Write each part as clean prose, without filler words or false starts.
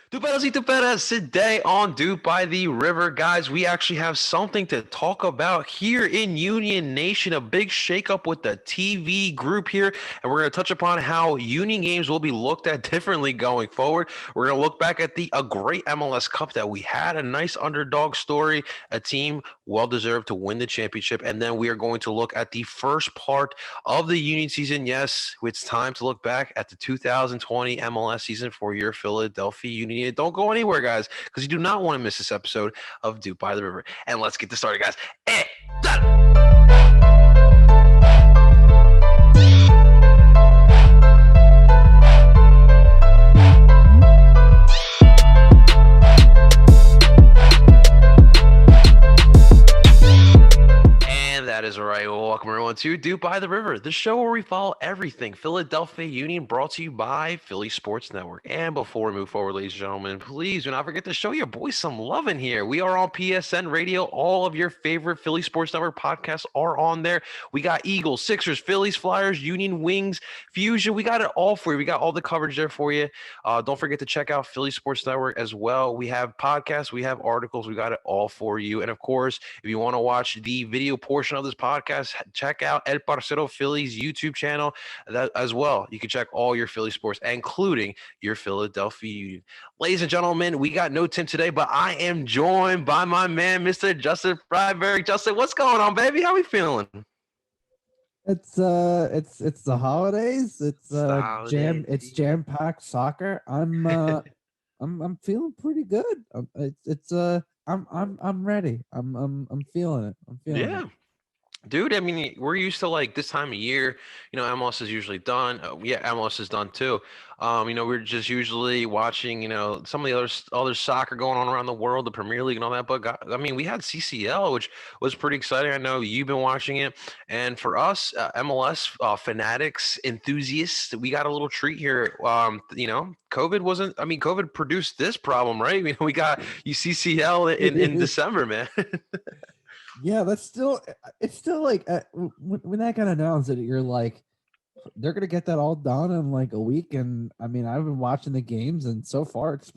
Tuperas y tuperas, today on DOOP by the River, guys, we actually have something to talk about here in Union Nation, a big shakeup with the TV group here, and we're going to touch upon how Union games will be looked at differently going forward. We're going to look back at a great MLS Cup that we had, a nice underdog story, a team well-deserved to win the championship, and then we are going to look at the first part of the Union season. Yes, it's time to look back at the 2020 MLS season for your Philadelphia Union. Don't go anywhere, guys, because you do not want to miss this episode of DOOP by the River. And let's get this started, guys. That is right. Well, welcome everyone to DOOP by the River, the show where we follow everything Philadelphia Union, brought to you by Philly Sports Network. And before we move forward, ladies and gentlemen, please do not forget to show your boys some love in here. We are on PSN Radio. All of your favorite Philly Sports Network podcasts are on there. We got Eagles, Sixers, Phillies, Flyers, Union, Wings, Fusion. We got it all for you. We got all the coverage there for you. Don't forget to check out Philly Sports Network as well. We have podcasts, we have articles, we got it all for you. And of course, if you want to watch the video portion of this podcast, check out El Parcero Philly's YouTube channel that as well. You can check all your Philly sports, including your Philadelphia Union. Ladies and gentlemen, we got no Tim today, but I am joined by my man, Mr. Justin Freiberg. Justin, what's going on, baby? How we feeling? It's the holidays. It's jam-packed soccer. I'm feeling pretty good. I'm ready. I'm feeling it. Yeah. Dude, I mean, we're used to like this time of year, MLS is usually done. MLS is done too. We're just usually watching, some of the other soccer going on around the world, the Premier League and all that. But we had CCL, which was pretty exciting. I know you've been watching it. And for us, MLS fanatics, enthusiasts, we got a little treat here. COVID produced this problem, right? We got CCL in December, man. Yeah, it's still like when that got announced that you're like, they're gonna get that all done in like a week. And I mean, I've been watching the games, and so far it's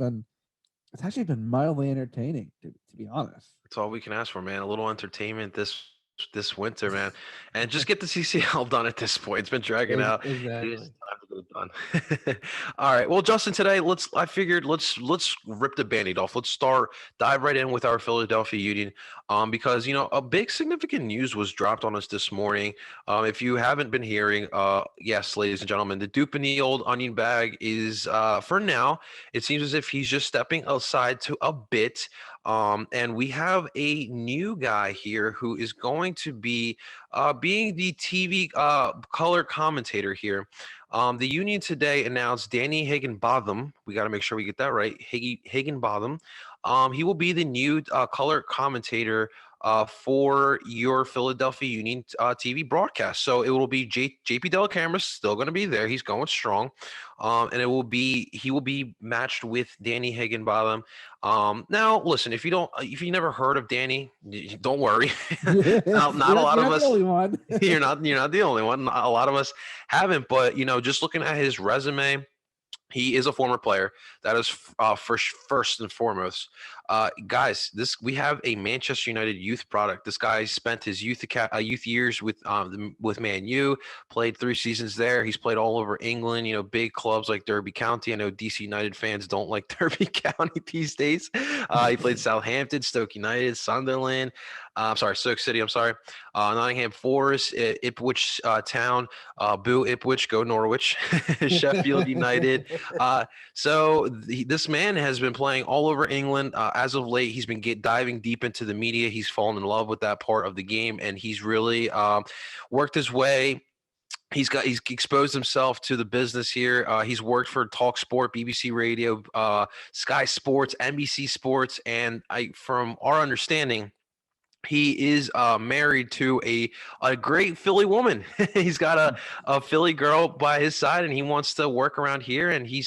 actually been mildly entertaining, to be honest. That's all we can ask for, man. A little entertainment this winter, man, and just get the CCL done at this point. It's been dragging out. Exactly. It is time to get it done. All right. Well, Justin, today let's rip the Band-Aid off. Let's dive right in with our Philadelphia Union, because a big significant news was dropped on us this morning. If you haven't been hearing, yes, ladies and gentlemen, the dupe in the old onion bag is for now. It seems as if he's just stepping aside to a bit. And we have a new guy here who is going to be being the TV color commentator here. The Union today announced Danny Higginbotham. We got to make sure we get that right. Higginbotham. He will be the new color commentator for your Philadelphia Union TV broadcast. So it will be JP Dellacamera still going to be there. He's going strong. And he will be matched with Danny Higginbotham. Now listen, if you never heard of Danny, don't worry. not a lot of us. You're not the only one. A lot of us haven't, but just looking at his resume, he is a former player. That is first and foremost. Guys, we have a Manchester United youth product. This guy spent his youth years with Man U, played 3 seasons there. He's played all over England, big clubs like Derby County. I know DC United fans don't like Derby County these days. He played Southampton, Stoke United, Sunderland. Stoke City, Nottingham Forest, Ipswich Town, boo Ipswich, go Norwich, Sheffield United. This man has been playing all over England. As of late, he's been diving deep into the media. He's fallen in love with that part of the game, and he's really worked his way. He's exposed himself to the business here. He's worked for TalkSport, BBC Radio, Sky Sports, NBC Sports, and from our understanding, he is married to a great Philly woman. He's got a Philly girl by his side, and he wants to work around here. And he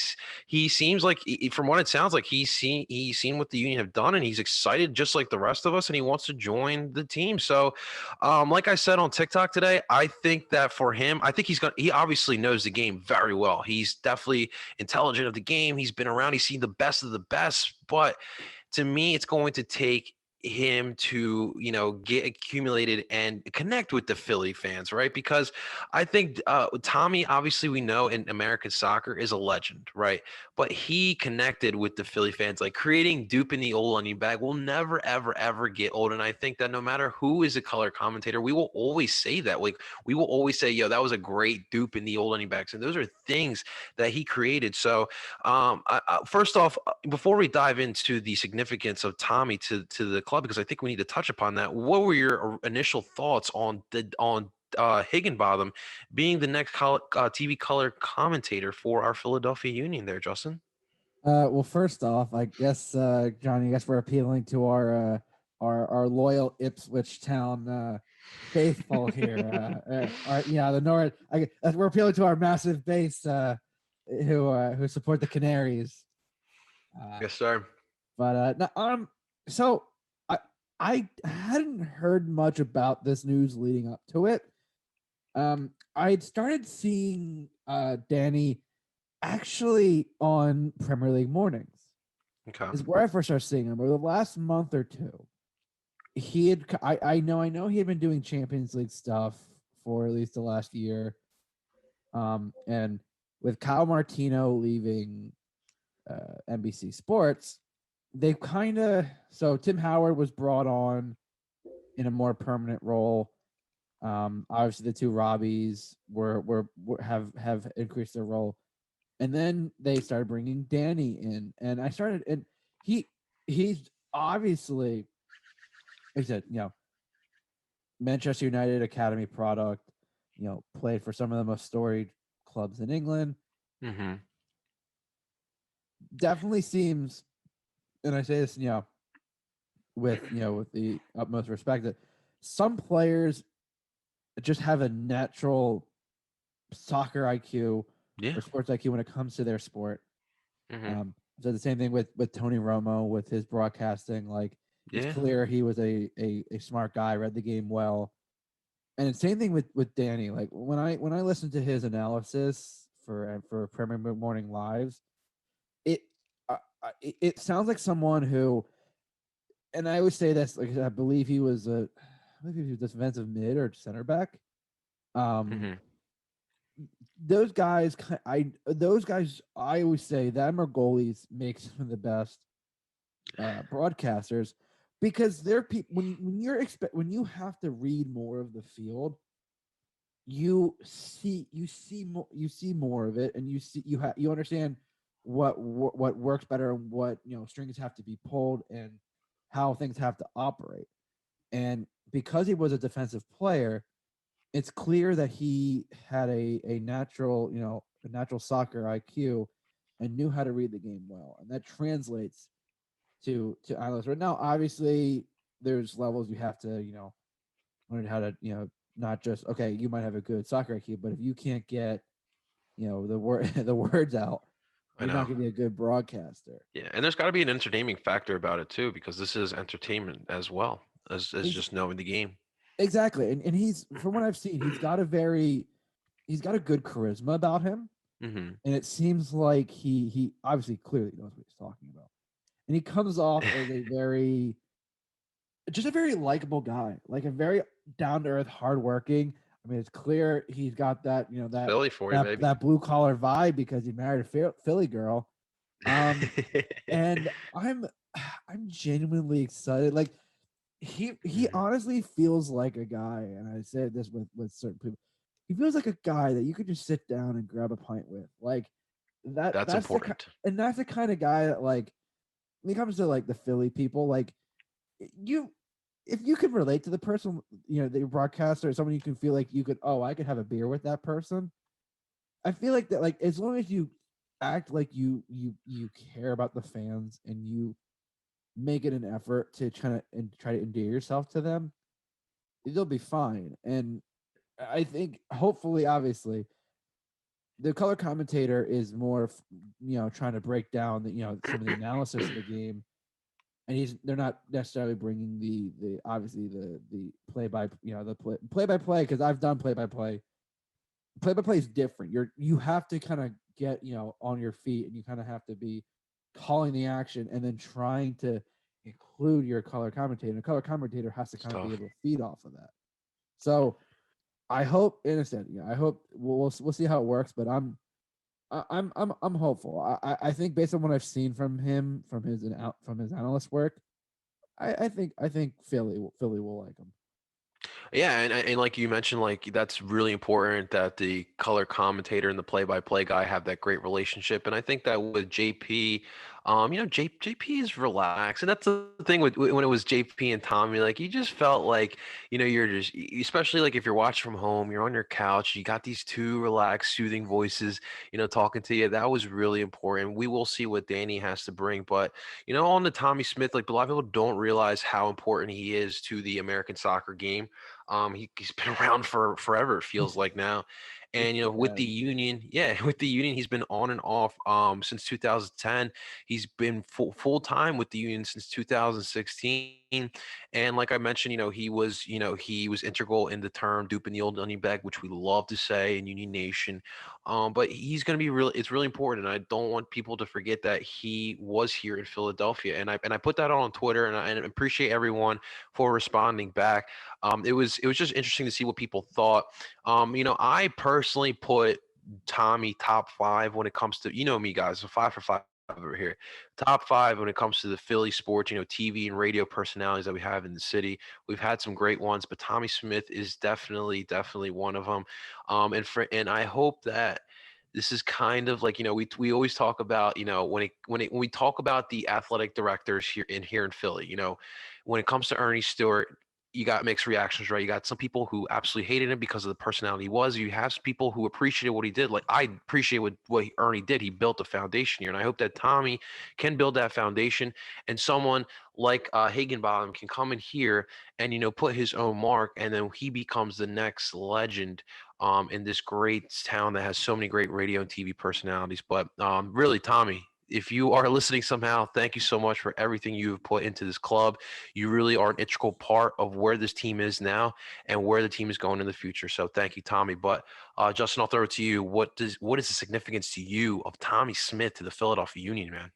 seems like, from what it sounds like, he's seen what the Union have done, and he's excited just like the rest of us, and he wants to join the team. So, like I said on TikTok today, I think that for him, I think he obviously knows the game very well. He's definitely intelligent of the game. He's been around. He's seen the best of the best, but to me, it's going to take him to get accumulated and connect with the Philly fans, right? Because I think Tommy, obviously, we know in American soccer is a legend, right? But he connected with the Philly fans, like creating Dupe in the old onion bag will never, ever, ever get old. And I think that no matter who is a color commentator, we will always say that. Like we will always say, "Yo, that was a great Dupe in the old onion bags," and those are things that he created. So, first off, before we dive into the significance of Tommy to the club, because I think we need to touch upon that. What were your initial thoughts on Higginbotham being the next TV color commentator for our Philadelphia Union there, Justin? Well, first off, I guess, Johnny, I guess we're appealing to our loyal Ipswich Town faithful here. The North. We're appealing to our massive base who support the Canaries. Yes, sir. But no, so I hadn't heard much about this news leading up to it. I'd started seeing Danny actually on Premier League mornings. Okay. Is where I first started seeing him over the last month or two. He had I know he had been doing Champions League stuff for at least the last year. And with Kyle Martino leaving NBC Sports, they've so Tim Howard was brought on in a more permanent role. Obviously the two Robbies have increased their role. And then they started bringing Danny in, and he's obviously, like I said, Manchester United academy product, played for some of the most storied clubs in England. Mm-hmm. Definitely seems, and I say this, with the utmost respect, that some players just have a natural soccer IQ Yeah. or sports IQ when it comes to their sport. Mm-hmm. So the same thing with Tony Romo with his broadcasting. Like, it's Yeah. clear he was a smart guy, read the game well. And same thing with Danny. Like when I listened to his analysis for Premier Morning Lives, it it sounds like someone who, and I always say this, like I believe he was defensive mid or center back. Um, Mm-hmm. those guys, I always say them or goalies make some of the best broadcasters, because they're people when you have to read more of the field, you see more of it, and you understand what works better, and what strings have to be pulled, and how things have to operate. And because he was a defensive player, it's clear that he had a natural soccer IQ and knew how to read the game well, and that translates to analysts. Right now, obviously, there's levels you have to learn how to not just, okay, you might have a good soccer IQ, but if you can't get the word the words out, I you're not know. going to be a good broadcaster. Yeah, and there's got to be an entertaining factor about it too, because this is entertainment as well as Ex- just knowing the game. Exactly, and he's, from what I've seen, he's got a good charisma about him, Mm-hmm. and it seems like he obviously clearly knows what he's talking about, and he comes off as a very likable guy, like a very down to earth, hardworking. I mean, it's clear he's got that Philly for you, baby. that blue collar vibe because he married a Philly girl. And I'm genuinely excited. Like, he Mhm. honestly feels like a guy, and I say this with certain people. He feels like a guy that you could just sit down and grab a pint with. Like that. That's important. That's the kind of guy that, like, when it comes to like the Philly people, like, you if you can relate to the person, the broadcaster, or someone you can feel like you could, oh, I could have a beer with that person. I feel like that, like, as long as you act like you care about the fans, and make it an effort to try to endear yourself to them, they'll be fine. And I think hopefully, obviously, the color commentator is more, trying to break down some of the analysis of the game, and they're not necessarily bringing the obviously the play by the play by play, because I've done play by play. Play by play is different. You have to kind of get on your feet, and you kind of have to be calling the action and then trying to include your color commentator. And the color commentator has to It's kind of be tough. able to feed off of that. So I hope, in a sense, I hope we'll see how it works. But I'm hopeful. I think based on what I've seen from him, from his analyst work, I think Philly will like him. Yeah, and like you mentioned, like that's really important that the color commentator and the play-by-play guy have that great relationship. And I think that with JP, JP is relaxed, and that's the thing with when it was JP and Tommy. Like you just felt like you're just, especially like if you're watching from home, you're on your couch, you got these two relaxed, soothing voices, talking to you. That was really important. We will see what Danny has to bring, but on the Tommy Smyth, like a lot of people don't realize how important he is to the American soccer game. He's been around for forever, it feels like now. And with the Yeah, Union, yeah, with the Union, he's been on and off since 2010. He's been full time with the Union since 2016. And like I mentioned, he was integral in the term "Dupe in the old onion bag," which we love to say in Union Nation. But he's going to be really, it's really important. And I don't want people to forget that he was here in Philadelphia. And I put that on Twitter, and I appreciate everyone for responding back. It was just interesting to see what people thought. I personally put Tommy top five when it comes to me guys, so 5 for 5 over here. Top five when it comes to the Philly sports, TV and radio personalities that we have in the city. We've had some great ones, but Tommy Smyth is definitely one of them. And I hope that this is kind of like we always talk about when we talk about the athletic directors here in Philly, when it comes to Ernie Stewart, you got mixed reactions, right? You got some people who absolutely hated him because of the personality he was. You have some people who appreciated what he did. Like I appreciate what Ernie did. He built a foundation here, and I hope that Tommy can build that foundation, and someone like Higginbotham can come in here and put his own mark, and then he becomes the next legend in this great town that has so many great radio and TV personalities. But really, Tommy, if you are listening somehow, thank you so much for everything you've put into this club. You really are an integral part of where this team is now and where the team is going in the future. So thank you, Tommy. But Justin, I'll throw it to you. What is the significance to you of Tommy Smyth to the Philadelphia Union, man?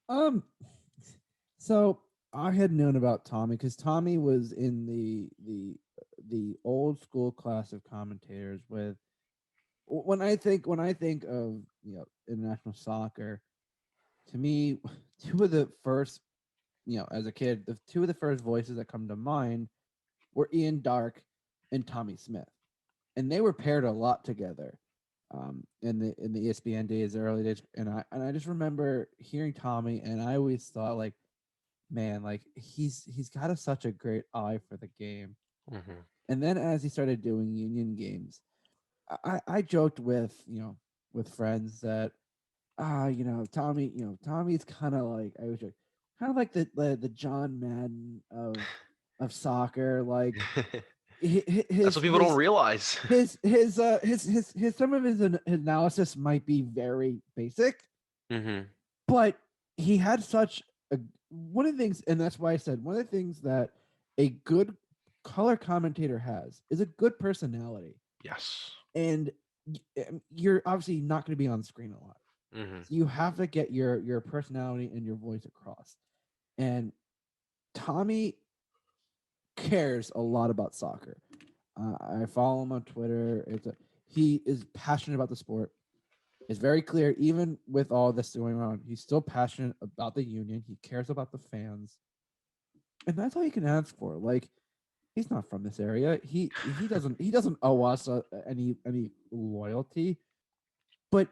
Um. So I had known about Tommy because Tommy was in the old school class of commentators. With when I think of international soccer, to me, two of the first, as a kid, the two of the first voices that come to mind were Ian Dark and Tommy Smith, and they were paired a lot together in the ESPN days, the early days. And I just remember hearing Tommy, and I always thought, like, man, like he's got such a great eye for the game. Hmm. And then as he started doing Union games, I joked with friends that Tommy's kind of like, I was joking, kind of like the John Madden of soccer. Like That's what people don't realize. his some of his analysis might be very basic, Hmm. but he had such a one of the things, and that's why I said one of the things that a good color commentator has is a good personality. Yes. And you're obviously not going to be on screen a lot, Hmm. so you have to get your personality and your voice across. And Tommy cares a lot about soccer. I follow him on Twitter. He is passionate about the sport. It's very clear, even with all this going on, he's still passionate about the Union. He cares about the fans, and that's all you can ask for. Like, he's not from this area. He doesn't owe us any loyalty, but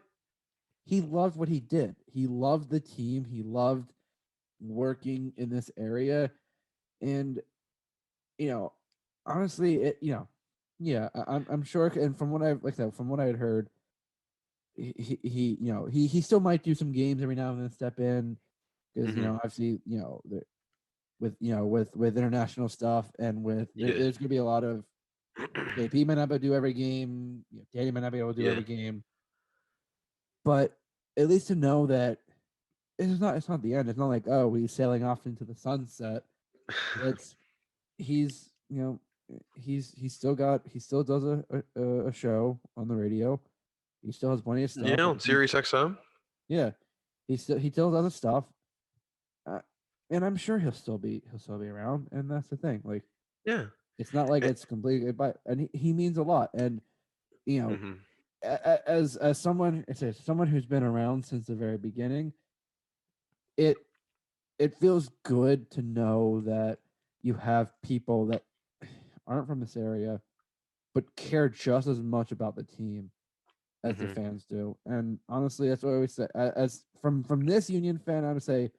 he loved what he did. He loved the team. He loved working in this area, and you know, honestly, yeah, I'm sure. And from what I've like I said, from what I had heard, he still might do some games every now and then, step in. because Mm-hmm. obviously with international stuff and Yeah. there's gonna be a lot of JP might not be able to do every game, Danny might not be able to do Yeah. every game, but at least to know that it's not the end. It's not like, oh, he's sailing off into the sunset. It's he's he still does a show on the radio. He still has plenty of stuff. Yeah, on Sirius XM. Yeah, he still does his stuff, uh, and I'm sure he'll still be around. And that's the thing. Like, Yeah. it's not like it's completely, but and he means a lot. And you know, Mm-hmm. as someone who's been around since the very beginning, it it feels good to know that you have people that aren't from this area but care just as much about the team as the Mm-hmm. fans do. And honestly, that's what I always say. As from this Union fan, I would say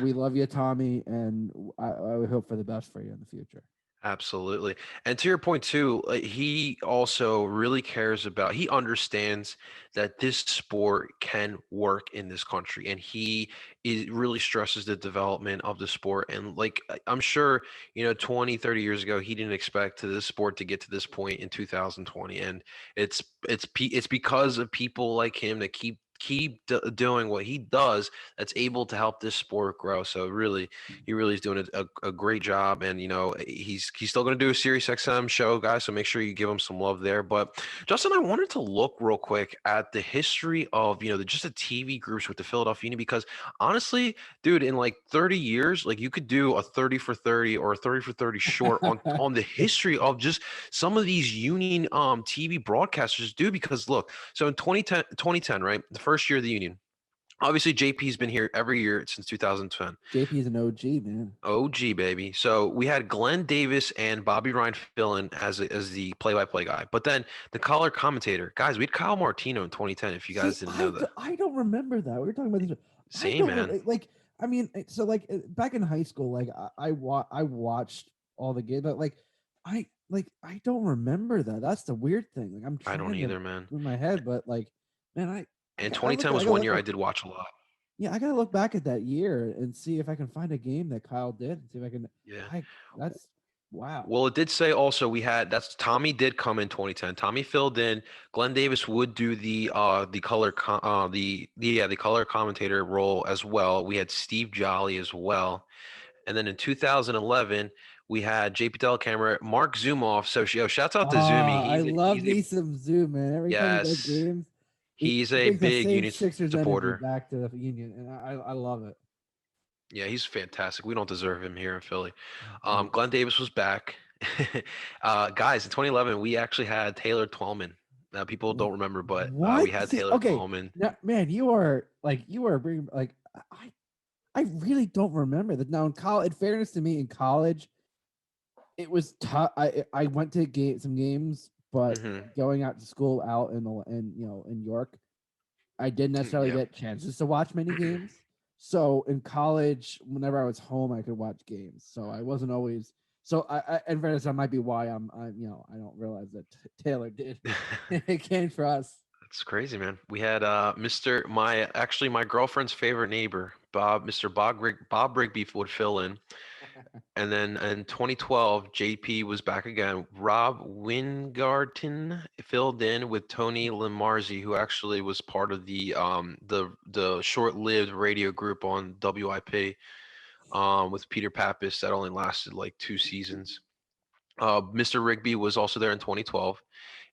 we love you, Tommy, and I would hope for the best for you in the future. Absolutely. And to your point too, he also really cares about, he understands that this sport can work in this country. And he really stresses the development of the sport. And like, I'm sure, 20, 30 years ago, he didn't expect this sport to get to this point in 2020. And it's because of people like him that doing what he does that's able to help this sport grow. So really, he really is doing a great job, and he's still going to do a Sirius XM show, guys. So make sure you give him some love there. But Justin, I wanted to look real quick at the history of just the TV groups with the Philadelphia Union, because honestly, dude, in like 30 years, like you could do a 30 for 30 or a 30 for 30 short on the history of just some of these Union TV broadcasters, dude. Because look, so in 2010, right, the first year of the Union. Obviously, JP's been here every year since 2010. JP is an OG, man. OG baby. So we had Glenn Davis and Bobby Ryan fill in as the play-by-play guy, but then the color commentator, guys, we had Kyle Martino in 2010. If you See, guys didn't know that, I don't remember that. We were talking about this. I same don't man. like. I mean, so like back in high school, like I watched all the games, but I don't remember that. That's the weird thing. Like I'm I don't trying to either, man. in my head, but like, man, And I look 2010 I was gotta one look year I at did watch a lot. yeah, I gotta look back at that year and see if I can find a game that Kyle did and see if I can. Yeah. I that's wow. Well, it did say also that's Tommy did come in 2010. Tommy filled in. Glenn Davis would do the color the color commentator role as well. We had Steve Jolly as well. And then in 2011, we had JP Dellacamera, Mark Zumoff. So, shouts out to Zoomy. I love He's a, me some Zoom, man. Every time he does yes, games, he's he a brings the big same Union Sixers energy supporter. back to the Union, and I love it. Yeah, he's fantastic. We don't deserve him here in Philly. Nope. Glenn Davis was back. Guys, in 2011, we actually had Taylor Twellman. Now, people don't remember, but we What? had See, Taylor okay, Twellman. now, man, you are bringing like I really don't remember that. Now in college, in fairness to me, in college, it was tough. I went to some games, but Hmm. going out to school out in York, I didn't necessarily Yeah. get chances to watch many games. So in college, whenever I was home, I could watch games. So I wasn't always. So in fairness, that might be why I don't realize that Taylor did. It came for us. That's crazy, man. We had my girlfriend's favorite neighbor, Mr. Bob Rigby would fill in. And then in 2012, JP was back again. Rob Wingarton filled in with Tony Limarzi, who actually was part of the short-lived radio group on WIP with Peter Pappas that only lasted like 2 seasons. Mr. Rigby was also there in 2012.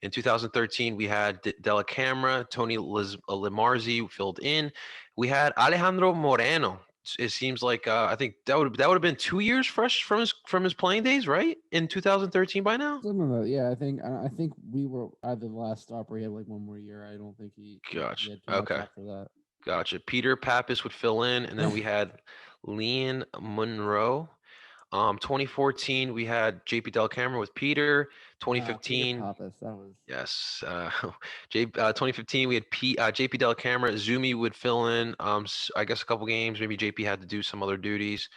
In 2013, we had Della Camera, Tony Limarzi filled in. We had Alejandro Moreno. It seems like I think that would have been 2 years fresh from his playing days, right? In 2013 by now. Something like yeah, I think we were either the last stop or he had like one more year. I don't think he Gotcha. had too much Okay. after that. Gotcha. Peter Pappas would fill in, and then we had Leon Monroe. 2014, we had JP Del Camera with Peter. Peter 2015, Pappas, that was yes. 2015, we had JP Del Camera. Zumi would fill in, I guess, a couple games. Maybe JP had to do some other duties.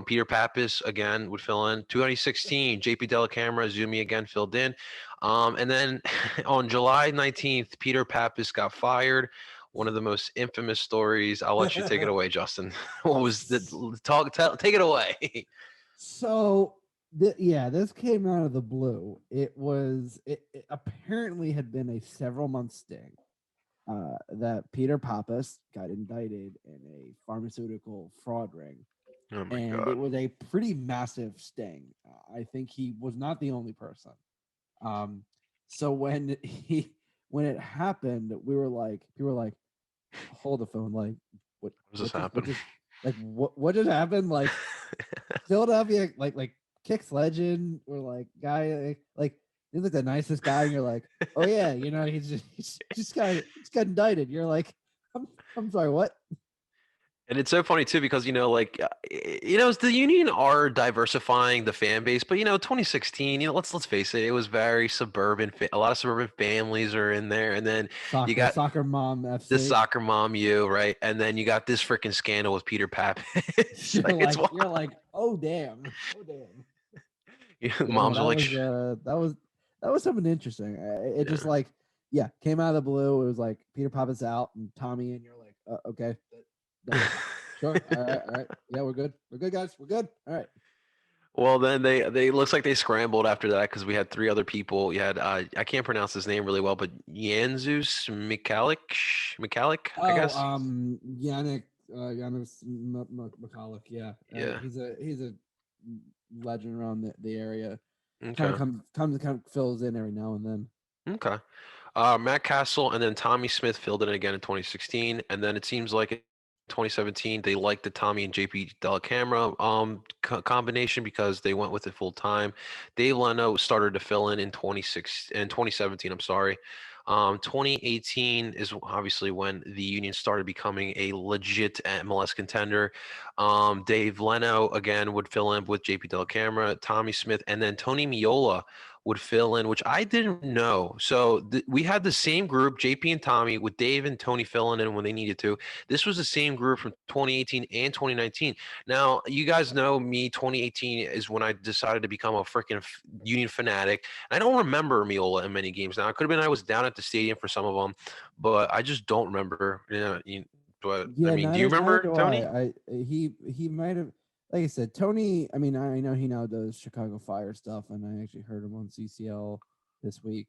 Peter Pappas, again, would fill in. 2016, JP Del Camera, Zumi again filled in. And then on July 19th, Peter Pappas got fired. one of the most infamous stories. I'll let you take it away, Justin. What was the take it away? So yeah, this came out of the blue. It apparently had been a several month sting that Peter Pappas got indicted in a pharmaceutical fraud ring, Oh my and it god. was a pretty massive sting. I think he was not the only person. So when it happened, people were like, hold the phone, like What does this happen? what just happened? Like Philadelphia, like Kicks legend or like guy like he's like the nicest guy, and you're like, oh yeah, he's just got indicted. You're like, I'm sorry, what? And it's so funny too because the Union are diversifying the fan base, but 2016, let's face it, it was very suburban. A lot of suburban families are in there, and then you got Soccer mom this FC. soccer mom, right, and then you got this freaking scandal with Peter Pappas. You're Like it's like, oh damn, oh damn. Yeah, moms are like, that was something interesting. It just yeah. like came out of the blue. It was like Peter Papa's out and Tommy, and you're like, okay, sure, all right, yeah, we're good, guys, we're good, all right. Well, then they looks like they scrambled after that because we had three other people. You had I can't pronounce his name really well, but Janzus Mikalik, I Oh, guess. Yannick McCulloch, yeah, Yeah. he's a legend around the area. Okay. Kind of fills in every now and then. Okay. Matt Castle and then Tommy Smith filled in again in 2016, and then it seems like in 2017 they liked the Tommy and JP Dellacamera combination because they went with it full time. Dave Leno started to fill in 2017. I'm sorry. 2018 is obviously when the Union started becoming a legit MLS contender. Dave Leno again would fill in with JP Dellacamera, Tommy Smith, and then Tony Miola would fill in, which I didn't know. So we had the same group, JP and Tommy, with Dave and Tony filling in when they needed to. This was the same group from 2018 and 2019. Now, you guys know me, 2018 is when I decided to become a freaking Union fanatic. And I don't remember Miola in many games. Now, it could have been I was down at the stadium for some of them, but I just don't remember. But I Yeah, mean, do you neither remember do Tony? he might have, like I said, Tony. I mean, I know he now does Chicago Fire stuff, and I actually heard him on CCL this week.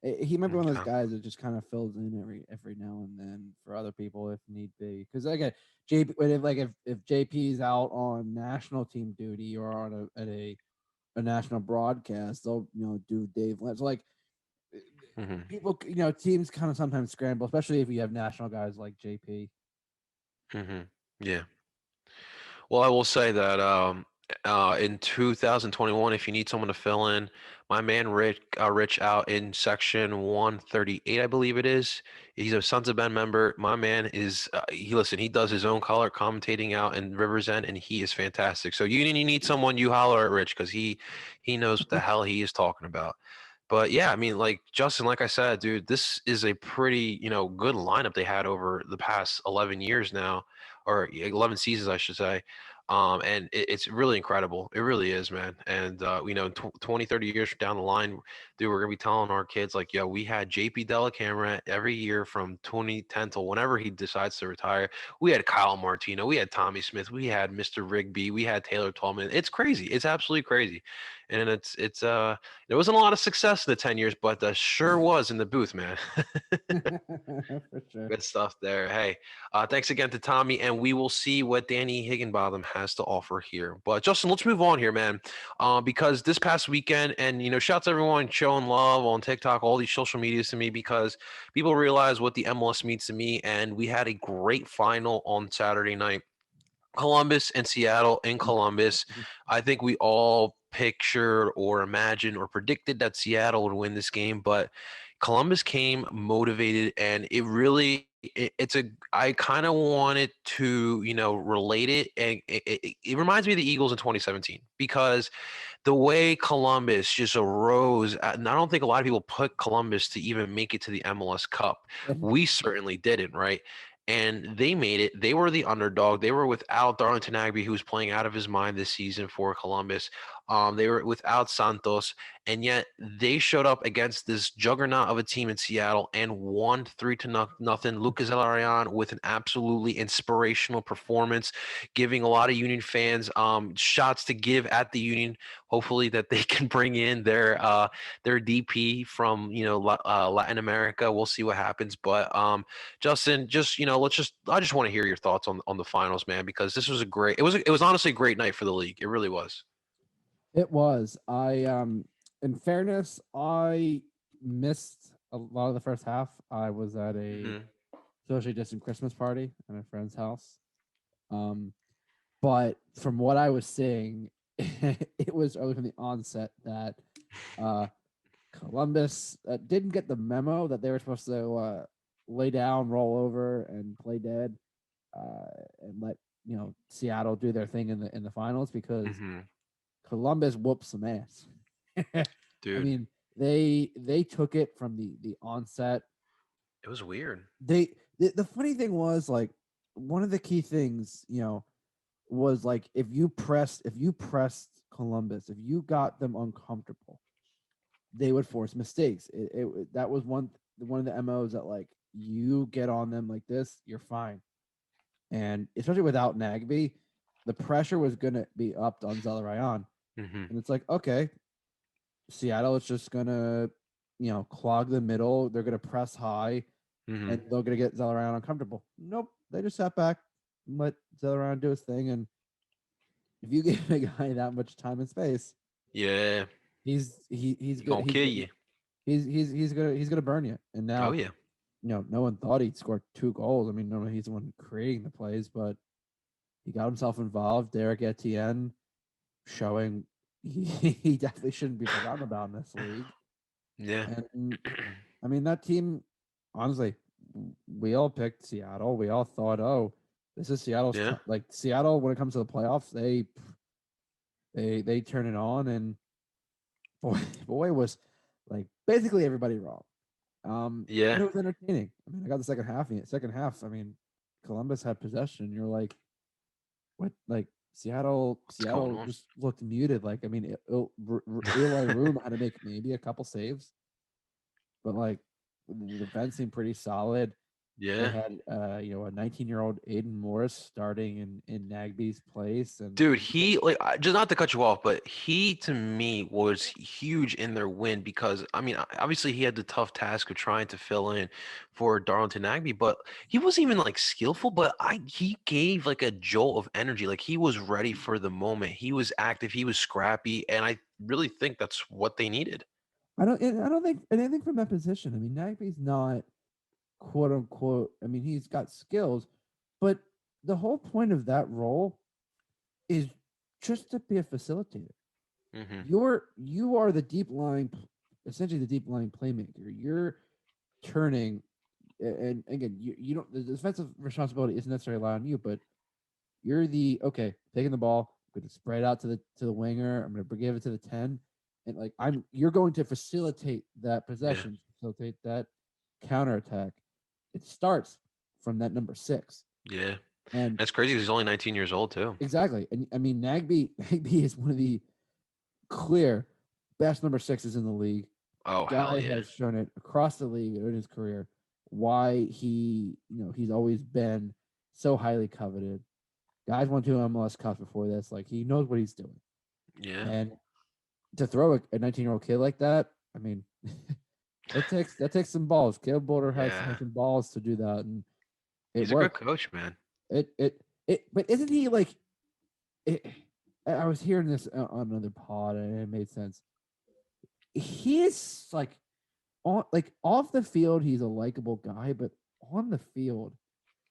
He might be one of those Okay. guys that just kind of fills in every now and then for other people if need be. Because again, JP, if JP's out on national team duty or on a national broadcast, they'll do Dave Lynch. Like Hmm. people, teams kind of sometimes scramble, especially if you have national guys like JP. Hmm. Yeah. Well, I will say that in 2021, if you need someone to fill in, my man Rich out in section 138, I believe it is. He's a Sons of Ben member. My man is he does his own color commentating out in Rivers End, and he is fantastic. So you need someone, you holler at Rich because he knows what the hell he is talking about. But yeah, I mean, like Justin, like I said, dude, this is a pretty good lineup they had over the past 11 years now, or 11 seasons, I should say. And it's really incredible. It really is, man. And 20, 30 years down the line, dude, we're gonna be telling our kids like, yo, we had JP Dellacamera every year from 2010 till whenever he decides to retire. We had Kyle Martino, we had Tommy Smith, we had Mr. Rigby, we had Taylor Tallman. It's crazy. It's absolutely crazy. And it's there wasn't a lot of success in the 10 years, but there sure was in the booth, man. For sure. Good stuff there. Hey, thanks again to Tommy, and we will see what Danny Higginbotham has to offer here. But Justin, let's move on here, man, because this past weekend, and shouts to everyone showing love on TikTok, all these social medias to me, because people realize what the MLS means to me, and we had a great final on Saturday night. Columbus and Seattle in Columbus. I think we all pictured or imagined or predicted that Seattle would win this game, but Columbus came motivated, and it really it's a I kind of wanted to relate it, and it reminds me of the Eagles in 2017 because the way Columbus just arose, and I don't think a lot of people put Columbus to even make it to the MLS Cup. We certainly didn't, right? And they made it. They were the underdog. They were without Darlington Nagbe, who was playing out of his mind this season for Columbus. They were without Santos, and yet they showed up against this juggernaut of a team in Seattle and won 3-0. Lucas Elarion with an absolutely inspirational performance, giving a lot of Union fans shots to give at the Union. Hopefully that they can bring in their DP from Latin America. We'll see what happens, but Justin, just I just want to hear your thoughts on the finals, man, because this was it was honestly a great night for the league. It really was. It was. In fairness, I missed a lot of the first half. I was at a Mhm. socially distant Christmas party at a friend's house. But from what I was seeing, it was early from the onset that Columbus didn't get the memo that they were supposed to lay down, roll over, and play dead, and let Seattle do their thing in the finals because Mhm. Columbus whooped some ass. I Dude, mean, they took it from the onset. it was weird. The funny thing was like one of the key things, was like if you pressed Columbus, if you got them uncomfortable, they would force mistakes. That was one of the MOs that like you get on them like this, you're fine. And especially without Nagby, the pressure was gonna be upped on Zelarayan. Mhm. And it's like, okay, Seattle is just gonna, clog the middle. They're gonna press high, and Mhm. they're gonna get Zelarayan uncomfortable. Nope, they just sat back, and let Zelarayan do his thing. And if you give a guy that much time and space, Yeah, he's he good. gonna kill you. He's gonna burn you. And Oh now, yeah. no one thought he'd score 2 goals. I mean, normally he's the one creating the plays, but he got himself involved. Derek Etienne showing he definitely shouldn't be forgotten about in this league. Yeah. And I mean, that team, honestly, we all picked Seattle. We all thought, oh, this is Seattle's Yeah. like Seattle when it comes to the playoffs, they turn it on, and boy, boy was like basically everybody wrong. But Yeah. it was entertaining. I mean, I got the second half. Second half, I mean, Columbus had possession. You're like, what? Like What's going Seattle on? just looked muted. Like, I mean, Eli Room had to make maybe a couple saves, but like the defense seemed pretty solid. They Yeah. had a 19-year-old Aiden Morris starting in Nagby's place, and Dude, he just not to cut you off, but he to me was huge in their win because I mean, obviously he had the tough task of trying to fill in for Darlington Nagby, but he wasn't even like skillful, but he gave like a jolt of energy. Like he was ready for the moment. He was active, he was scrappy, and I really think that's what they needed. I don't think anything from that position. I mean, Nagby's not quote unquote. I mean, he's got skills, but the whole point of that role is just to be a facilitator. Hmm. You are the deep line, essentially the deep line playmaker. You're turning, and again, you don't. The defensive responsibility isn't necessarily on you, but you're the okay taking the ball. I'm going to spread out to the winger. I'm going to give it to the 10, and like you're going to facilitate that Yeah. possession, facilitate that counterattack. It starts from that number 6, Yeah. and That's crazy. He's only 19 years old too. exactly. And I mean, Nagby is one of the clear best number 6s in the league. Oh hell Guy yeah. has shown it across the league in his career why he's always been so highly coveted. Guys won 2 MLS Cups before this. Like he knows what he's doing. Yeah. And to throw a 19-year-old kid like that, I mean, that takes some balls. Caleb Boulder has Yeah. some balls to do that, and it He's a good worked. coach, man. It. But isn't he like? It, I was hearing this on another pod, and it made sense. He is like on like off the field, he's a likable guy, but on the field,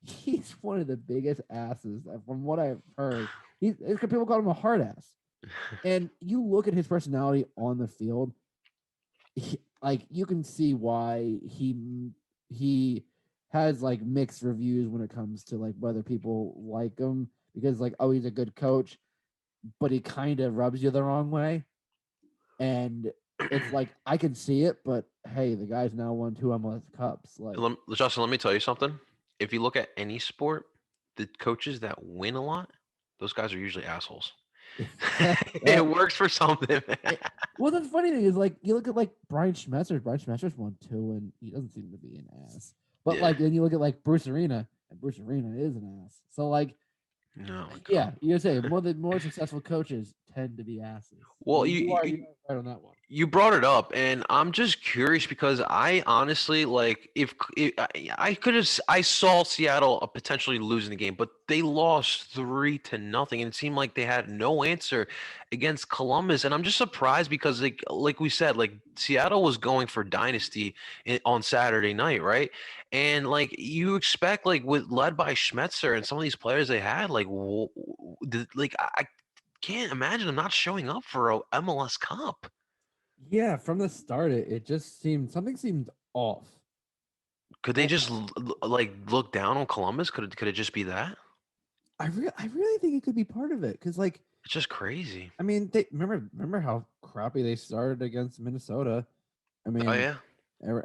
he's one of the biggest asses. From what I've heard, people call him a hard ass. And you look at his personality on the field, like you can see why he has like mixed reviews when it comes to like whether people like him because like oh he's a good coach, but he kind of rubs you the wrong way, and it's like I can see it, but hey, the guy's now won 2 MLS Cups. Like Justin, let me tell you something. If you look at any sport, the coaches that win a lot, those guys are usually assholes. It works for something, man. Well, the funny thing is, like, you look at like Brian Schmetzer. Brian Schmetzer's won two, and he doesn't seem to be an ass. But Yeah. like, then you look at like Bruce Arena, and Bruce Arena is an ass. So like, No, my God. yeah, you say more successful coaches tend to be asses. Well, You are right on that one. you brought it up, and I'm just curious because I honestly like if I could have I saw Seattle potentially losing the game, but they lost 3-0, and it seemed like they had no answer against Columbus, and I'm just surprised because like we said, like Seattle was going for dynasty on Saturday night, right? And like you expect, like with led by Schmetzer and some of these players they had, like like I can't imagine them not showing up for a MLS Cup. Yeah, from the start, it just seemed something seemed off. Could they And just like look down on Columbus? Could it just be that? I really think it could be part of it because, like, It's just crazy. I mean, they remember how crappy they started against Minnesota. I Oh mean, yeah,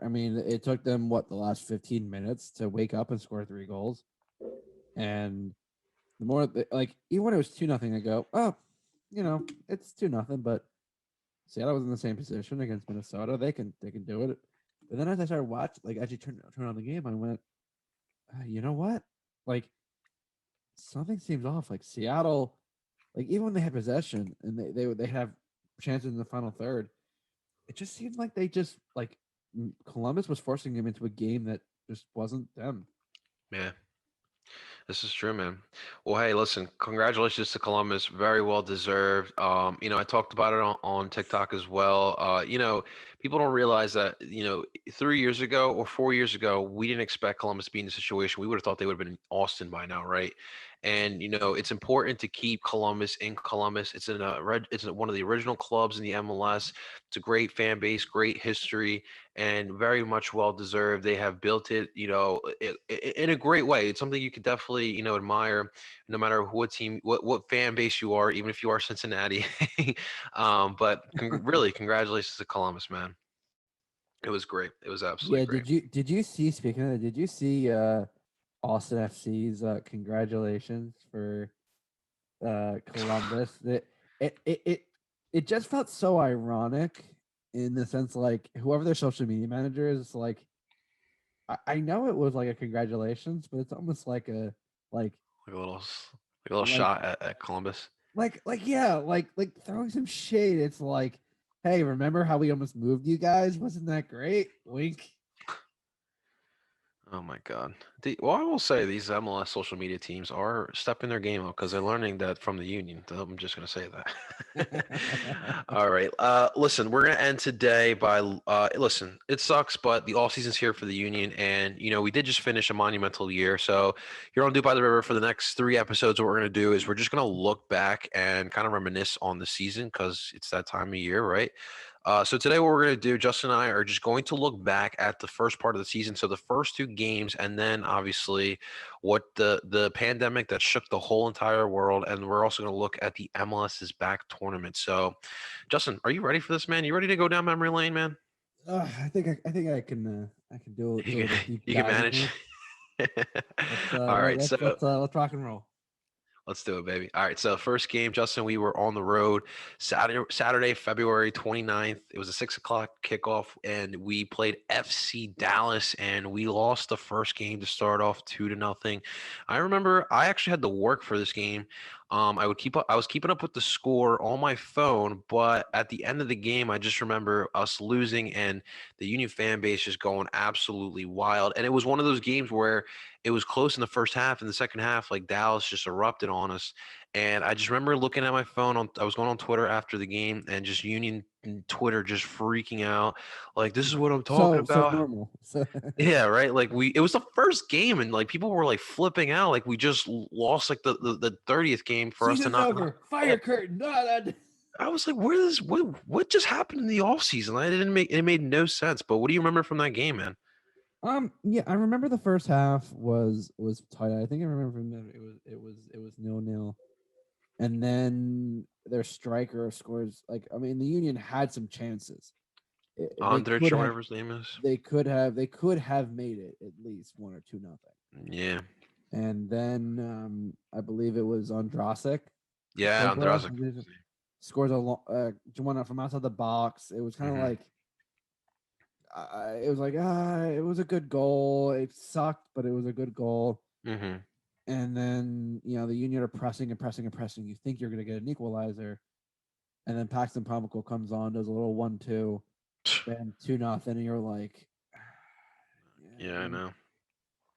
I mean, it took them what the last 15 minutes to wake up and score 3 goals, and the more like even when it was 2-0, I go, oh, it's 2-0, but Seattle was in the same position against Minnesota. They can do it. But then as I started watching, like as you turn on the game, I went, you know what? Like something seems off. Like Seattle, like even when they had possession and they have chances in the final third, it just seemed like they just like Columbus was forcing them into a game that just wasn't them. yeah. This is true, man. Well, hey, listen, congratulations to Columbus. Very well deserved. I talked about it on TikTok as well. People don't realize that, 3 years ago or 4 years ago, we didn't expect Columbus to be in the situation. We would have thought they would have been in Austin by now, right? And it's important to keep Columbus in Columbus. It's one of the original clubs in the MLS. It's a great fan base, great history, and very much well deserved. They have built it, in a great way. It's something you could definitely, admire, no matter what team, what fan base you are, even if you are Cincinnati. But really, congratulations to Columbus, man. It was great. It was absolutely Yeah, great. did you see speaking of that, did you see Austin FC's congratulations for Columbus? It it it it just felt so ironic in the sense like whoever their social media manager is like I know it was like a congratulations, but it's almost like a like Like a little like shot at Columbus. like yeah, like throwing some shade. It's like, hey, remember how we almost moved you guys? Wasn't that great? Wink. Oh my God. Well, I will say these MLS social media teams are stepping their game up because they're learning that from the union. So I'm just going to say that. All right. Listen, we're going to end today by listen, it sucks, but the off season's here for the union. And, we did just finish a monumental year. So here on DOOP By The River for the next 3 episodes, what we're going to do is we're just going to look back and kind of reminisce on the season because it's that time of year, right? So today, what we're going to do, Justin and I are just going to look back at the first part of the season, so the first 2 games, and then obviously what the pandemic that shook the whole entire world, and we're also going to look at the MLS's back tournament. So, Justin, are you ready for this, man? You ready to go down memory lane, man? I think I can do a You little can deep you can diving manage. here. All right, so Let's rock and roll. let's do it, baby. All right. So first game, Justin, we were on the road Saturday, February 29th. It was a 6 o'clock kickoff, and we played FC Dallas, and we lost the first game to start off 2-0. I remember I actually had to work for this game. I was keeping up with the score on my phone, but at the end of the game, I just remember us losing and the Union fan base just going absolutely wild. And it was one of those games where it was close in the first half. In the second half, like Dallas just erupted on us. And I just remember looking at my phone I was going on Twitter after the game and just Union Twitter just freaking out. Like, this is what I'm talking So about. normal. So Yeah, right. Like it was the first game, and like people were like flipping out. Like we just lost like the 30th game for us to season's not. over. Fire curtain. I was like, what just happened in the off season? It made no sense. But what do you remember from that game, man? Yeah, I remember the first half was tight. I think I remember from them it was 0-0. And then their striker scores like I mean the Union had some chances. They Andrich could or have whatever his name is. they could have made it at least 1 or 2-0. Yeah. And then I believe it was Andrasic. Yeah, Cobra Andrade. scores one out from outside the box. It was kind of Mm-hmm. like it was like it was a good goal. It sucked, but it was a good goal. Mm-hmm. And then the Union are pressing and pressing and pressing. You think you're going to get an equalizer, and then Paxton Pomykal comes on, does a little 1-2, bam, 2-0, and you're like, Yeah, I know.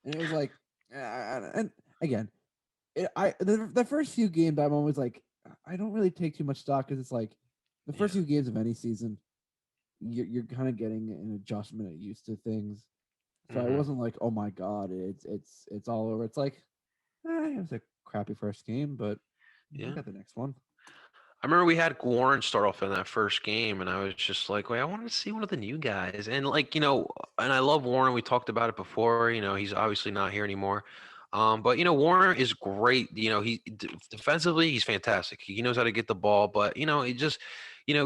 and it was like, and again, the first few games I'm always like, I don't really take too much stock because it's like the first Yeah. few games of any season, you're kind of getting an adjustment used to things. So I Mm-hmm. wasn't like, oh my god, it's all over. It's like, it was a crappy first game, but we Yeah. got the next one. I remember we had Warren start off in that first game, and I was just like, wait, I wanted to see one of the new guys. And and I love Warren. We talked about it before. He's obviously not here anymore. But Warren is great. Defensively, he's fantastic. He knows how to get the ball, but he just,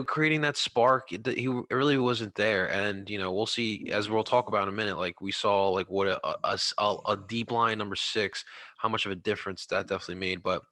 creating that spark, he really wasn't there. And we'll see as we'll talk about in a minute. Like we saw, like what a deep line number 6, how much of a difference that definitely made. But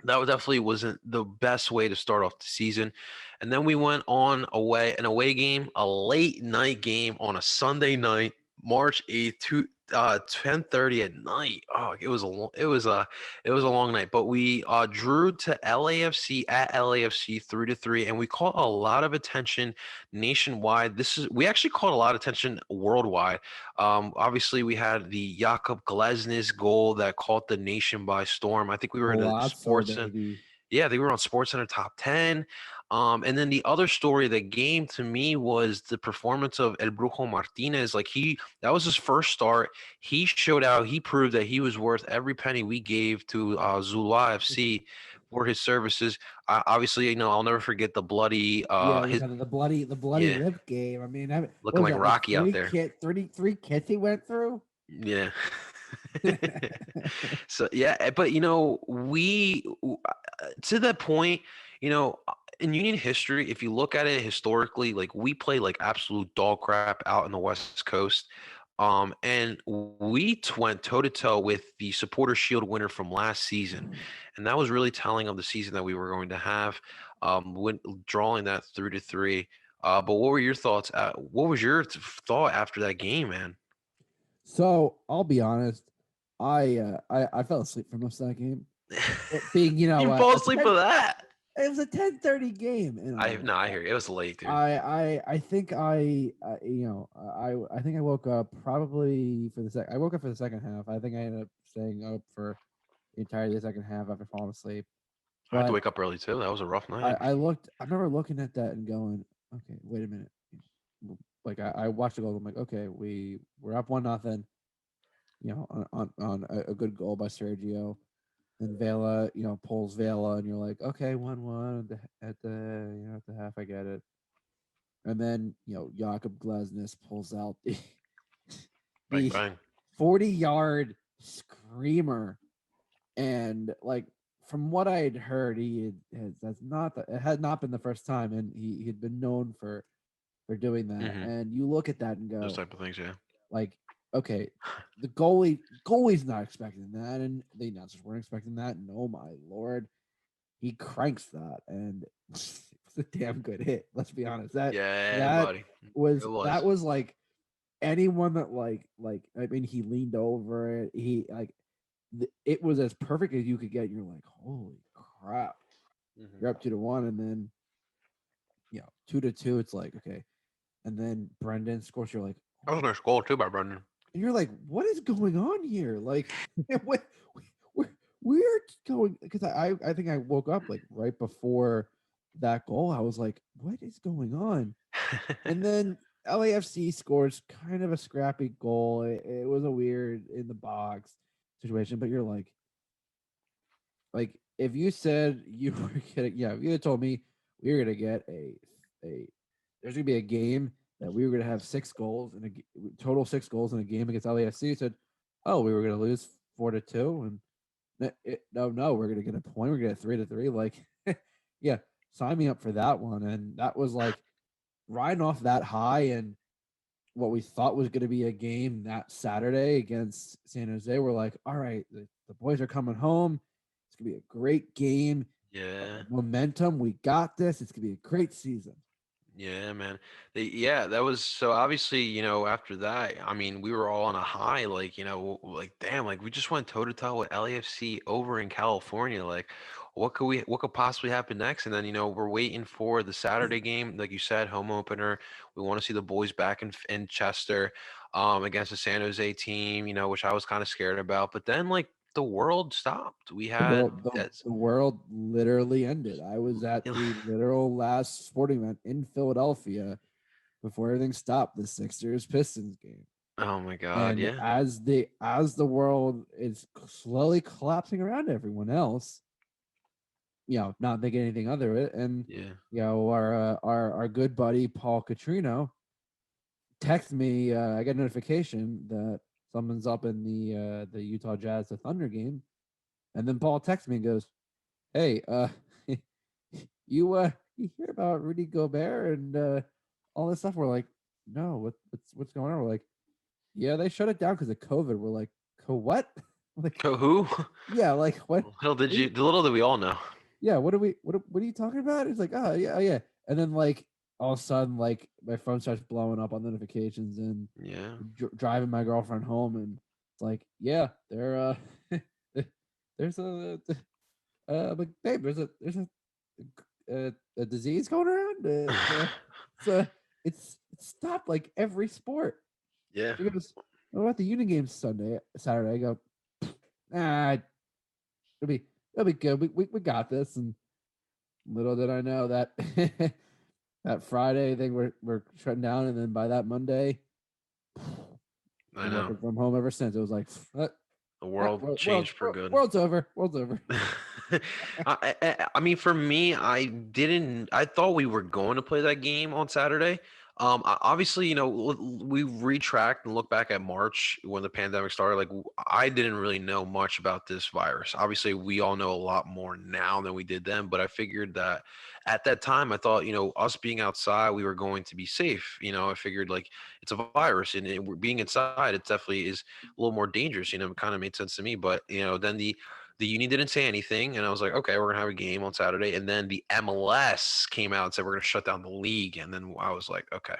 that definitely wasn't the best way to start off the season. And then we went on an away game, a late night game on a Sunday night, March 8th, 10:30 at night. Oh, it was a long night, but we drew to LAFC at LAFC 3-3, and we caught a lot of attention nationwide. We actually caught a lot of attention worldwide. Obviously, we had the Jakub Glesnes goal that caught the nation by storm. I think we were in a Palazzo, sports. baby. Yeah, they were on SportsCenter top 10. And then the other story of the game to me was the performance of El Brujo Martinez. Like that was his first start. He showed out. He proved that he was worth every penny we gave to Zula FC for his services. Obviously, I'll never forget the bloody, Yeah, we got the bloody yeah, lip game. I mean, what looking was like that, like Rocky out there. three kits he went through? Yeah. So yeah, but we to that point, in Union history, if you look at it historically, like we play like absolute dog crap out in the West Coast. And we went toe to toe with the Supporter Shield winner from last season, and that was really telling of the season that we were going to have. When drawing that 3-3. But what were your thoughts? What was your thought after that game, man? So I'll be honest, I fell asleep for most of that game. It being You what fall asleep for that? it was a 10:30 game, I hear you. It was late, dude. I think I think I woke up probably for the second. I woke up for the second half. I think I ended up staying up for the entire second half after falling asleep. I had to But wake up early too. That was a rough night. I remember looking at that and going, okay, wait a minute. Like I watched the goal. I'm like, okay, we're up 1-0. On a good goal by Sergio. And Vela, pulls Vela, and you're like, okay, 1-1 at the half. I get it. And then Jakub Glesnes pulls out the Bang the bang. 40-yard screamer, and like from what I had heard, it had not been the first time, and he had been known for doing that. Hmm. And you look at that and Those go, type of things, yeah. like, okay, the goalie's not expecting that, and the announcers weren't expecting that. And oh my lord, he cranks that, and it was a damn good hit. Let's be honest. Yeah, That buddy. It was was. that was like anyone that I mean, he leaned over it. He it was as perfect as you could get. You're like, holy crap! Hmm. You're up 2-1, and then 2-2. It's like, okay, and then Brendan scores. You're like, That was a nice goal too by Brendan. and you're like, what is going on here? Like, what we're going, because I think I woke up like right before that goal. I was like, what is going on? And then LAFC scores kind of a scrappy goal. It was a weird in the box situation, but you're like if you said you were getting, if you had told me we were gonna get a there's gonna be a game that we were gonna have 6 goals and total 6 goals in a game against LAFC, you said, oh, we were gonna lose 4-2, and no, we're gonna get a point, we're gonna get 3-3. Like, yeah, sign me up for that one. And that was like riding off that high, and what we thought was going to be a game that Saturday against San Jose. We're like, all right, the boys are coming home. It's going to be a great game. Yeah. Momentum. We got this. It's gonna be a great season. Yeah, man. Yeah, that was so obviously, after that, I mean, we were all on a high, like, like, damn, like we just went toe to toe with LAFC over in California. Like, what could possibly happen next? And then, we're waiting for the Saturday game, like you said, home opener. We want to see the boys back in Chester, against the San Jose team, which I was kind of scared about. But then, like, the world stopped. We The had world, the, that's the world literally ended. I was at the literal last sporting event in Philadelphia before everything stopped. The Sixers Pistons game, oh my God, and yeah, as the world is slowly collapsing around everyone else, not thinking anything other it, and yeah. our good buddy Paul Catrino text me. I get a notification that someone's up in the Utah Jazz to Thunder game, and then Paul texts me and goes, "Hey, you hear about Rudy Gobert and all this stuff?" We're like, "No, what's going on?" We're like, "Yeah, they shut it down because of COVID." We're like, what?" Like, Oh, who? yeah, like what? Little did What are you, you, little did we all know. yeah, what are you talking about? It's like, oh yeah, oh, yeah. And then like all of a sudden, like my phone starts blowing up on notifications and Yeah. driving my girlfriend home, and it's like, yeah, there's like, babe, there's a disease going around. So it's stopped like every sport. Yeah. She goes, what about the Union games Saturday? I go, ah, it'll be good. We got this. And little did I know that that Friday thing we're shutting down, and then by that Monday, I been know. working from home ever since. It was like, The world changed for good. world's over. World's over. I mean, for me, I thought we were going to play that game on Saturday. Obviously, we retract and look back at March when the pandemic started. Like, I didn't really know much about this virus. Obviously, we all know a lot more now than we did then. But I figured that at that time, I thought, us being outside, we were going to be safe. I figured like it's a virus, and we're being inside, it definitely is a little more dangerous. It kind of made sense to me. But then the union didn't say anything, and I was like, okay, we're gonna have a game on Saturday. And then the MLS came out and said we're gonna shut down the league. And then I was like, okay,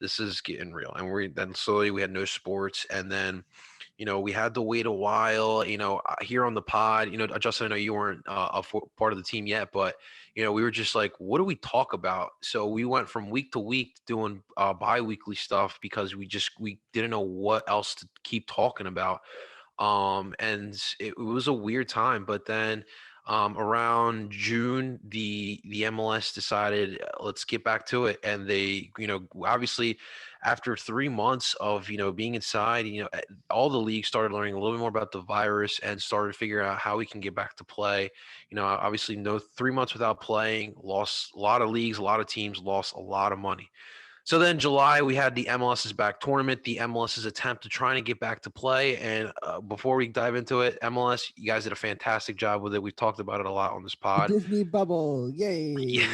this is getting real. And then slowly we had no sports, and then we had to wait a while. Here on the pod, Justin, I know you weren't part of the team yet, but we were just like, what do we talk about? So we went from week to week doing bi-weekly stuff because we didn't know what else to keep talking about. And it was a weird time. But then around June, the MLS decided, let's get back to it. And they, obviously after 3 months of being inside, all the leagues started learning a little bit more about the virus and started figuring out how we can get back to play. Obviously, no 3 months without playing, lost a lot of leagues, a lot of teams lost a lot of money. So then July, we had the MLS's back tournament, the MLS's attempt to try and get back to play. And before we dive into it, MLS, you guys did a fantastic job with it. We've talked about it a lot on this The pod. Disney bubble, Yeah. yay!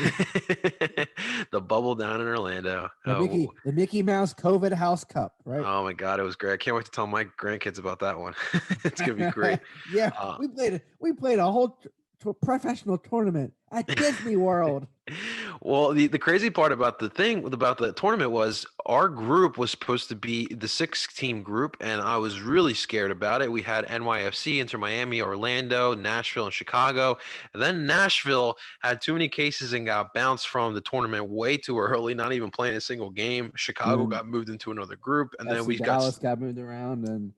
The bubble down in Orlando. The Mickey Mouse COVID House Cup, right? Oh my God, it was great. I can't wait to tell my grandkids about that one. It's gonna be great. Yeah, Uh, we played a whole professional tournament at Disney World. well, the crazy part about the tournament was our group was supposed to be the 6 team group, and I was really scared about it. We had NYFC, Inter Miami, Orlando, Nashville, and Chicago. And then Nashville had too many cases and got bounced from the tournament way too early, not even playing a single game. And Chicago then got moved into another group, and then FC we got Dallas got moved around, and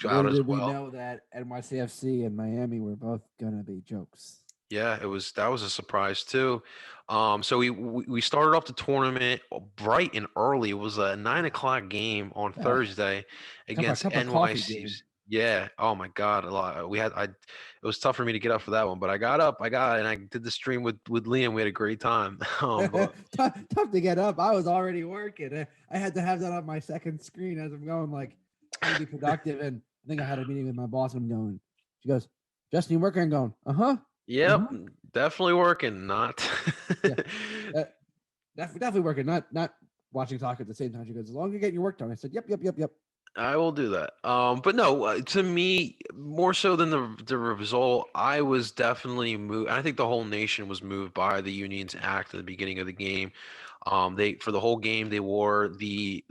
out little as did we well. know that NYCFC and Miami were both gonna be jokes. Yeah, that was a surprise too. So we started off the tournament bright and early. It was a 9 o'clock game on Yeah, Thursday against cup of coffee game. NYC's. Yeah. Oh my God. A lot. It was tough for me to get up for that one, but I got up. And I did the stream with Liam. We had a great time. But Tough to get up. I was already working. I had to have that on my second screen as I'm going, like, trying to be productive. And I think I had a meeting with my boss, and I'm going. She goes, "Justin, you working?" I'm going, "Uh-huh. yep, Uh-huh. definitely working. Not. Yeah. Uh, definitely working. Not watching soccer at the same time." She goes, "As long as you're getting your work done." I said, "Yep, yep, yep, yep." I will do that. But no, to me, more so than the result, I was definitely moved. I think the whole nation was moved by the Union's act at the beginning of the game. They for the whole game they wore the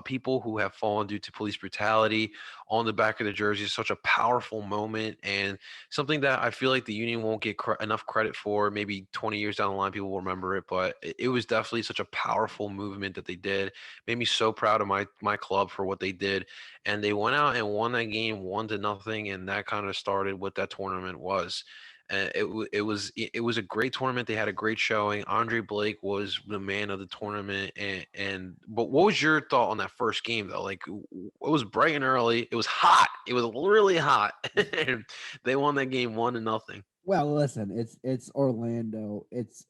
people who have fallen due to police brutality on the back of the jersey. Such a powerful moment and something that I feel like the Union won't get enough credit for. Maybe 20 years down the line, people will remember it, but it was definitely such a powerful movement that they did. Made me so proud of my club for what they did, and they went out and won that game 1-0, and that kind of started what that tournament was. It was a great tournament. They had a great showing. Andre Blake was the man of the tournament, and but what was your thought on that first game though? Like it was bright and early. It was hot. It was really hot. And they won that game 1-0. Well, listen, it's Orlando. It's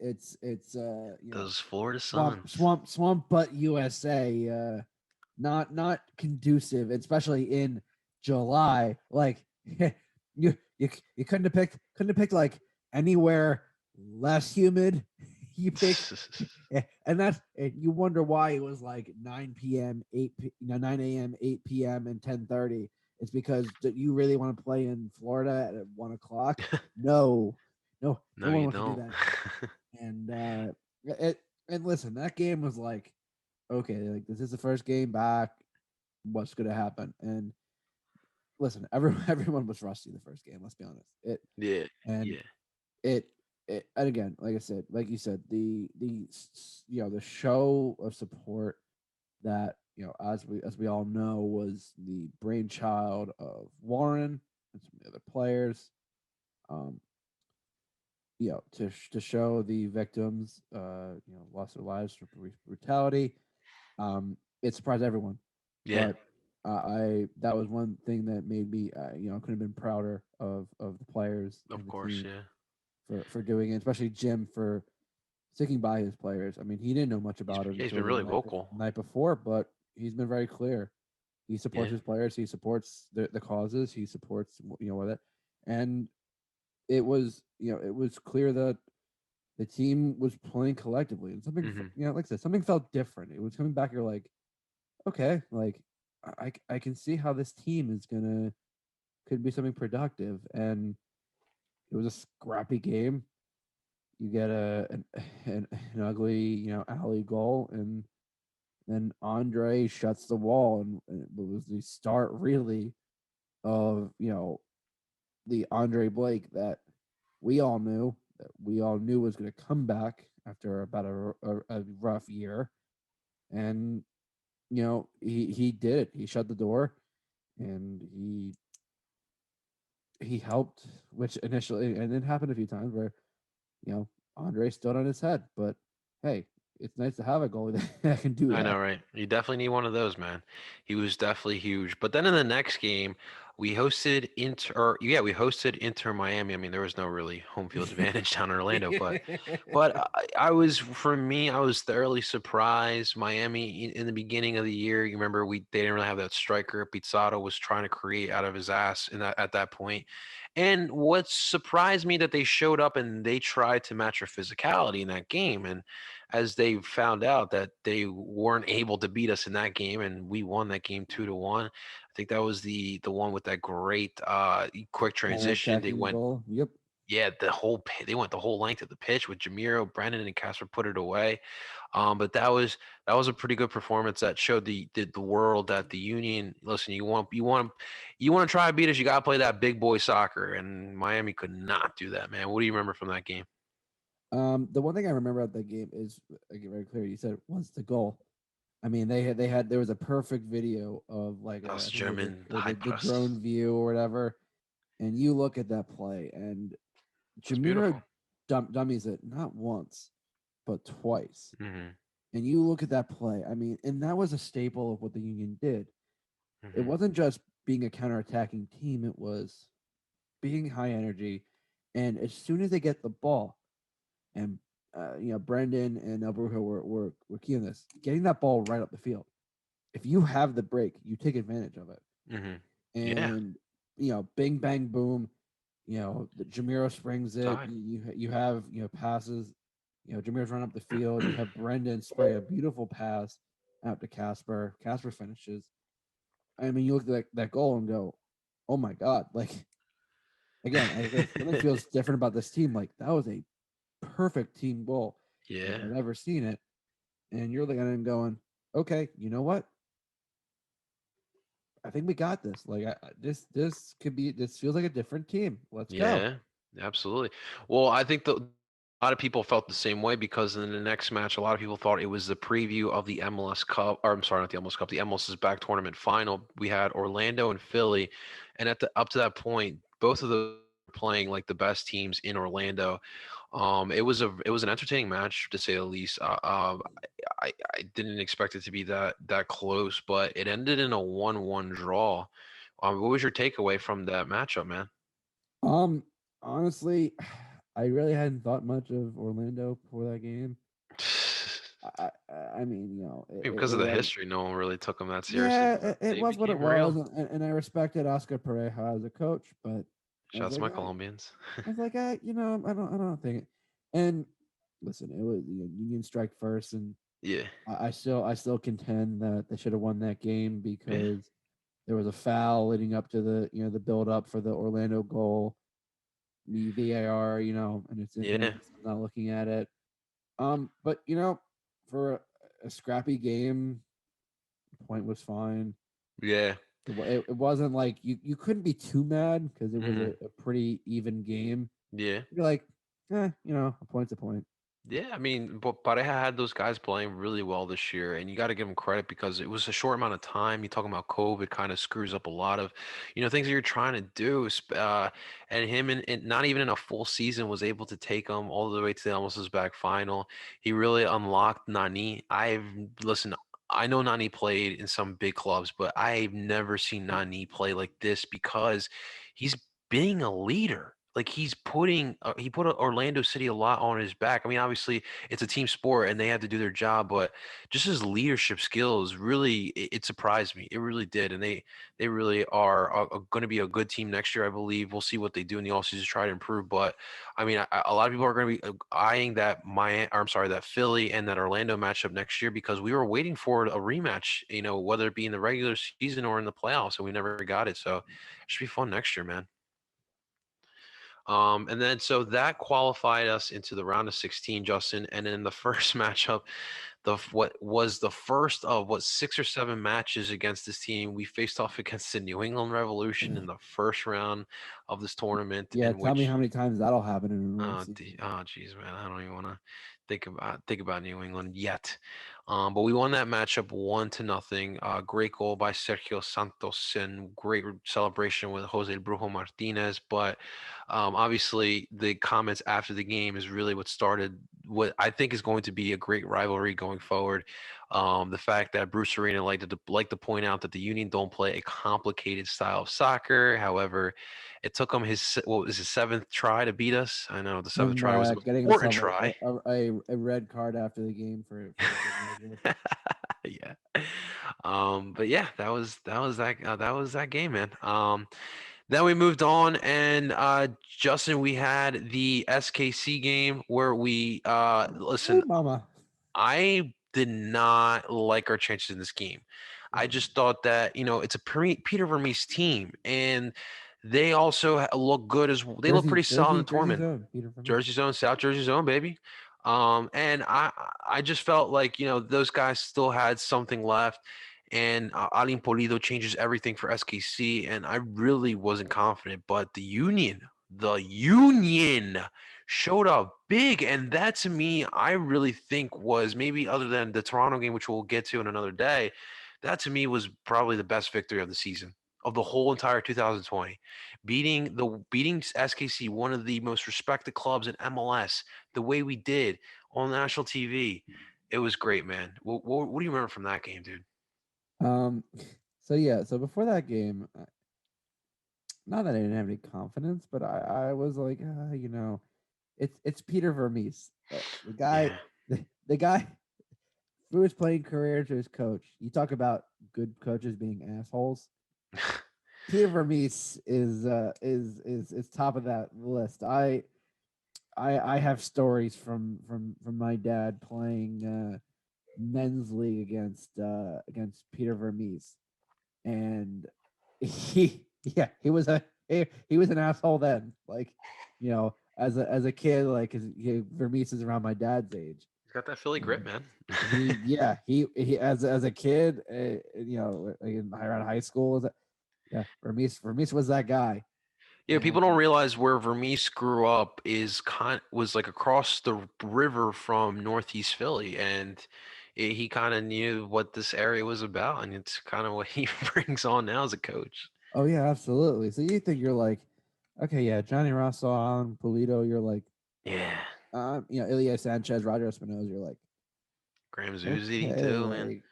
Those Florida swamp Suns. swamp swamp butt USA. Not conducive, especially in July. Like you couldn't have picked like anywhere less humid. You picked, and you wonder why it was like 9 p.m., 9 a.m., 8 p.m., and 10:30. It's because you really want to play in Florida at 1 o'clock. No, no No, one you wants to do don't. that. And and listen, that game was like, okay, like this is the first game back. What's going to happen? And listen, everyone was rusty the first game. Let's be honest. Yeah, And yeah, it and again, like I said, like you said, the show of support that as we all know was the brainchild of Warren and some of the other players. Um, to show the victims, lost their lives for brutality. It surprised everyone, yeah. but I that was one thing that made me, could have been prouder of the players Of and the course, team yeah. for doing it, especially Jim for sticking by his players. I mean, he didn't know much about it He's been until the really vocal. night before, but he's been very clear. He supports Yeah. his players. He supports the causes. He supports with it, and it was clear that the team was playing collectively, and something Hmm. like I said, something felt different. It was coming back. You're like, okay, like I can see how this team is gonna could be something productive, and it was a scrappy game. You get an ugly alley goal, and then Andre shuts the wall, and it was the start really of the Andre Blake that we all knew was going to come back after about a rough year, and he did it. He shut the door, and he helped, which initially, and it happened a few times where Andre stood on his head, but hey, it's nice to have a goalie that can do I know, that. right? You definitely need one of those, man. He was definitely huge. But then in the next game, we hosted Inter Miami. I mean, there was no really home field advantage down in Orlando, but I was for me, I was thoroughly surprised. Miami in the beginning of the year, you remember they didn't really have that striker. Pizarro was trying to create out of his ass at that point. And what surprised me that they showed up and they tried to match our physicality in that game. And as they found out that they weren't able to beat us in that game, and we won that game 2-1. I think that was the one with that great quick transition. They Counter-attacking went, goal. Yep. yeah, they went the whole length of the pitch with Jamiro, Brennan, and Casper put it away. But that was a pretty good performance that showed the world that the Union. Listen, you want to try to beat us, you got to play that big boy soccer, and Miami could not do that, man. What do you remember from that game? The one thing I remember about that game is, I get very clear. You said was the goal. I mean, they had there was a perfect video of like That was I think it was German high the press. drone view or whatever, and you look at that play, and It's Jamiro beautiful. dummies it not once but twice, Hmm. and you look at that play. I mean, and that was a staple of what the Union did. It Hmm. wasn't just being a counterattacking team; it was being high energy, and as soon as they get the ball, and Brendan and El Brujo were key on this, getting that ball right up the field. If you have the break, you take advantage of it, Hmm. Yeah, and bing bang boom, the Jamiro springs it. tied. You have passes. Jamiro's run up the field. You have Brendan spray a beautiful pass out to Casper. Casper finishes. I mean, you look at that goal and go, "Oh my god!" Like again, something feels different about this team. Like that was a perfect team goal if Yeah. I've ever seen it. And you're looking at it and going, "Okay, you know what? I think we got this. Like this could be. This feels like a different team. Let's go." Yeah, absolutely. Well, I think a lot of people felt the same way because in the next match, a lot of people thought it was the preview of the MLS Cup, or I'm sorry, not the MLS Cup, the MLS's back tournament final. We had Orlando and Philly, and at the up to that point, both of them were playing like the best teams in Orlando. It was an entertaining match to say the least. I didn't expect it to be that close, but it ended in a 1-1 draw. What was your takeaway from that matchup, man? Um, honestly, I really hadn't thought much of Orlando before that game. I mean, Because it of the was history, no one really took them that seriously, yeah, but it they was what it became was, real. and I respected Oscar Pareja as a coach, but I was Shouts to like, my Colombians. I don't think it. And listen, it was Union strike first, and Yeah, I still contend that they should have won that game yeah, because there was a foul leading up to the build up for the Orlando goal. The VAR, and it's yeah, not looking at it. But for a scrappy game, the point was fine. yeah. It wasn't like you couldn't be too mad because it was Hmm. a pretty even game. Yeah. You're like, a point's a point. Yeah, I mean, but Pareja had those guys playing really well this year, and you got to give them credit because it was a short amount of time. You're talking about COVID kind of screws up a lot of, things that you're trying to do. And him, and not even in a full season, was able to take them all the way to the almost back final. He really unlocked Nani. Listen, I know Nani played in some big clubs, but I've never seen Nani play like this because he's being a leader. Like he put Orlando City a lot on his back. I mean, obviously it's a team sport and they have to do their job, but just his leadership skills really it surprised me. It really did, and they really are going to be a good team next year. I believe we'll see what they do in the offseason to try to improve. But I mean, a lot of people are going to be eyeing that Philly and that Orlando matchup next year because we were waiting for a rematch. Whether it be in the regular season or in the playoffs, and we never got it. So it should be fun next year, man. And then so that qualified us into the round of 16, Justin. And in the first matchup, what was the first of what 6 or 7 matches against this team, we faced off against the New England Revolution in the first round of this tournament, Yeah, in tell me which how many times that'll happen in a normal season. geez, man, I don't even want to think about New England yet. But we won that matchup 1-0. Great goal by Sergio Santos and great celebration with Jose Brujo Martinez. But obviously, the comments after the game is really what started what I think is going to be a great rivalry going forward. The fact that Bruce Arena liked to point out that the Union don't play a complicated style of soccer. However, it took him what was his 7th try to beat us. I know the 7th Him try was the most getting important himself try. a red card after the game for behavior. Yeah. But yeah, that was that game, man. Then we moved on, and Justin, we had the SKC game where we Hey, listen. mama. I did not like our chances in this game. I just thought that it's a Peter Vermees team, and they also look good they look pretty solid in the Jersey tournament. zone, Peter for me. Jersey Zone, South Jersey Zone, baby. And I just felt like those guys still had something left, and Alin Polido changes everything for SKC, and I really wasn't confident. But the Union showed up big, and that to me, I really think was maybe other than the Toronto game, which we'll get to in another day. That to me was probably the best victory of the season of the whole entire 2020 beating SKC, one of the most respected clubs in MLS, the way we did on national TV. It was great, man. What do you remember from that game, dude? Um, so yeah, so before that game, not that I didn't have any confidence, but I was like, it's Peter Vermees, the guy, Yeah. the guy through his playing career to his coach. You talk about good coaches being assholes. Peter Vermees is top of that list. I have stories from my dad playing men's league against Peter Vermees. and he was he was an asshole then. Like, as a kid, like, 'cause Vermees is around my dad's age. He's got that Philly grit, And man. he as a like, around high school, Vermees was that guy. Yeah, people don't And realize where Vermees grew up was like across the river from Northeast Philly, and he kind of knew what this area was about, and it's kind of what he brings on now as a coach. oh yeah, absolutely. So you think you're like, okay, yeah, Johnny Rosso, Alan Pulido, you're like, Yeah, Ilya Sanchez, Roger Espinosa, you're like, Graham Zusi okay, too, man. like,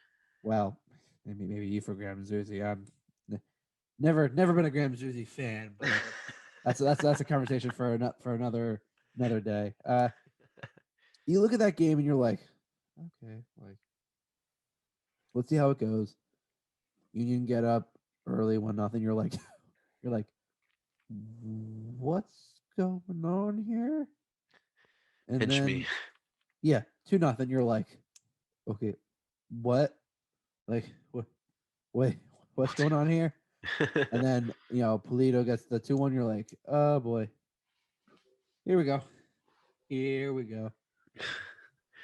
well, maybe you for Graham Zusi. I'm never been a Graham Zusi fan, but that's a conversation for another day. You look at that game and you're like, okay, like, let's see how it goes. Union get up early 1-0. You're like, you're like, what's going on here? And Pinch me. then, yeah, 2-0. You're like, okay, what? Like, what? Wait, what's going on here? And then, Polito gets the 2-1. You're like, oh boy, here we go, here we go.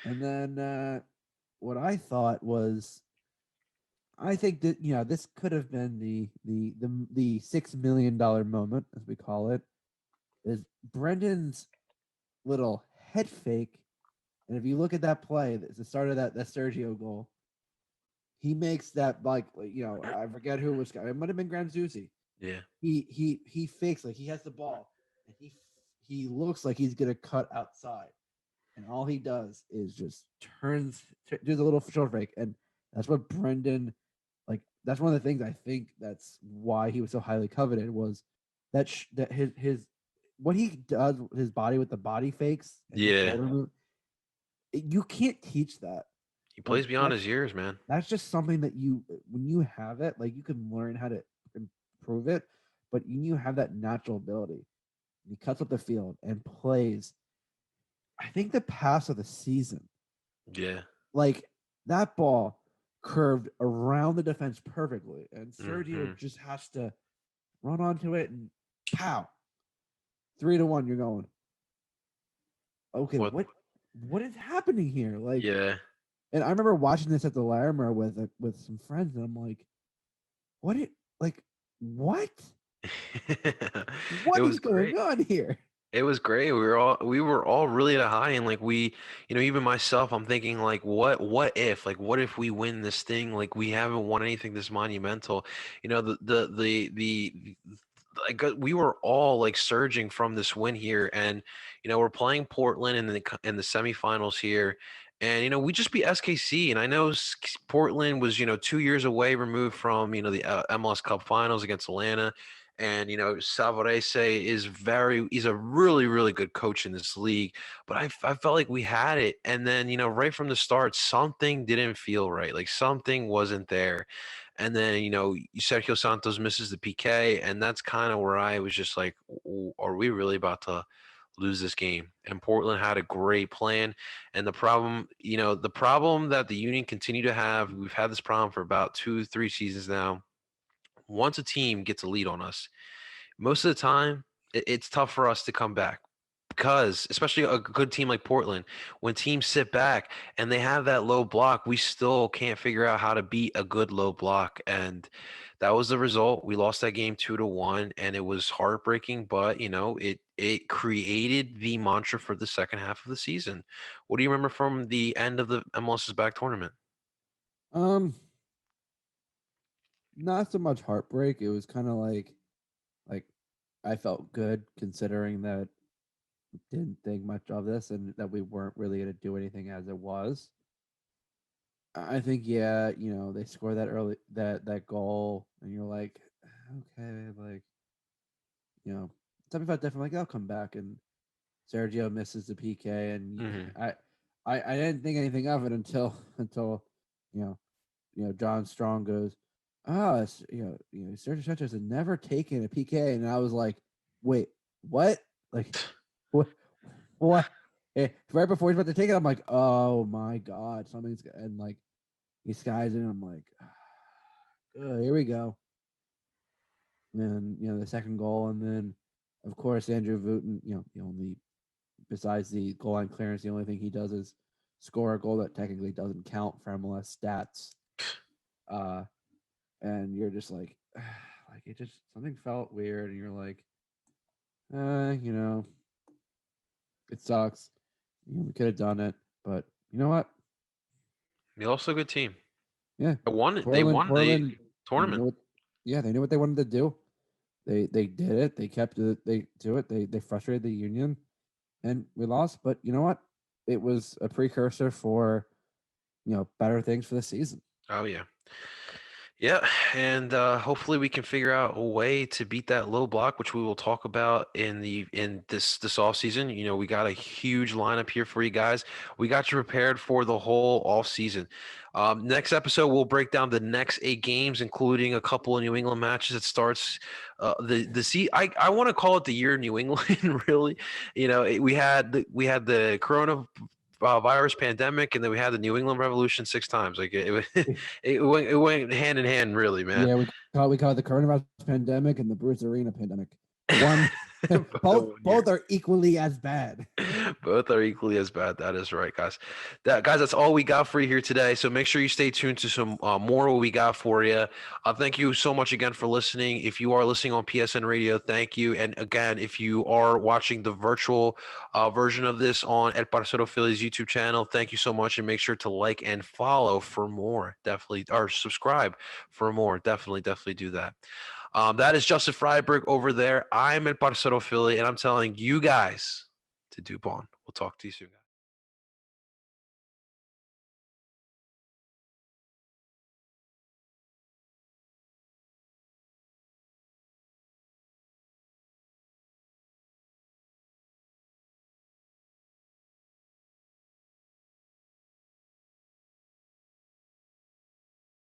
And then what I thought was, I think that this could have been the $6 million moment, as we call it, is Brendan's little head fake. And if you look at that play, the start of that Sergio goal, he makes that, like, I forget who it was. It might have been Graham Zusi. Yeah. He fakes, like, he has the ball and he looks like he's gonna cut outside, and all he does is just does a little shoulder fake, and that's what Brendan, like, that's one of the things I think that's why he was so highly coveted, was that his what he does, his body with the body fakes and his Yeah. shoulder move. You can't teach that. He Like, plays beyond his years, man. that's just something that when you have it, like, you can learn how to improve it, but you have that natural ability. He cuts up the field and plays, I think, the pass of the season. Yeah. Like, that ball curved around the defense perfectly, and Sergio Hmm. just has to run onto it and pow, 3-1. You're going, okay, What? what is happening here? Like, Yeah. and I remember watching this at the Larimer with some friends, and I'm like, what it like what It what was is going great. on here? It was great. We were all really at a high, and like even myself, I'm thinking like, what if we win this thing? Like, we haven't won anything this monumental. We were all like surging from this win here, and we're playing Portland in the semifinals here, and we just beat SKC, and I know Portland was 2 years away removed from the MLS Cup Finals against Atlanta. And Savarese he's a really, really good coach in this league. But I felt like we had it. And then, right from the start, something didn't feel right. Like, something wasn't there. And then, Sergio Santos misses the PK. And that's kind of where I was just like, are we really about to lose this game? And Portland had a great plan. And the problem that the Union continue to have, we've had this problem for about 2, 3 seasons now. Once a team gets a lead on us, most of the time it's tough for us to come back, because especially a good team like Portland, when teams sit back and they have that low block, we still can't figure out how to beat a good low block. And that was the result. We lost that game 2-1, and it was heartbreaking, but it created the mantra for the second half of the season. What do you remember from the end of the MLS's back tournament? Um, Not so much heartbreak. It was kind of like I felt good considering that didn't think much of this and that we weren't really going to do anything as it was. I think, yeah, they score that early that goal, and you're like, okay, like, you know, something felt different. Like, I'll come back, and Sergio misses the PK, and Hmm. I didn't think anything of it until you know John Strong goes, it's, Sergio Sanchez had never taken a PK, and I was like, wait, what? Like, what? What? Right before he's about to take it, I'm like, oh my god, something's, and like, he skies it, and I'm like, Here we go. And the second goal, and then of course Andrew Wooten. The only besides the goal line clearance, the only thing he does is score a goal that technically doesn't count for MLS stats. And you're just like it just something felt weird, and you're like, it sucks. We could have done it, but you know what? They're also a good team. Yeah, They won. They Portland, won the Portland. tournament. They knew what they wanted to do. They did it. They kept it. They do it. They frustrated the Union, and we lost. But you know what? It was a precursor for better things for the season. Oh yeah. Yeah, and hopefully we can figure out a way to beat that low block, which we will talk about in this off season. We got a huge lineup here for you guys. We got you prepared for the whole off season. Next episode, we'll break down the next 8 games, including a couple of New England matches. It starts I want to call it the year of New England. Really, we had the Corona virus pandemic, and then we had the New England Revolution 6 times. Like it went hand in hand, really, man. Yeah, we call it the coronavirus pandemic and the Bruce Arena pandemic. One, both are equally as bad. Both are equally as bad. That is right, guys. That's all we got for you here today. So make sure you stay tuned to some more what we got for you. Thank you so much again for listening. If you are listening on PSN Radio, thank you. And again, if you are watching the virtual version of this on El Parcero Philly's YouTube channel, thank you so much. And make sure to like and follow for more. Definitely, or subscribe for more. Definitely do that. That is Justin Freiberg over there. I'm El Parcero Philly, and I'm telling you guys to DOOP on. We'll talk to you soon, guys.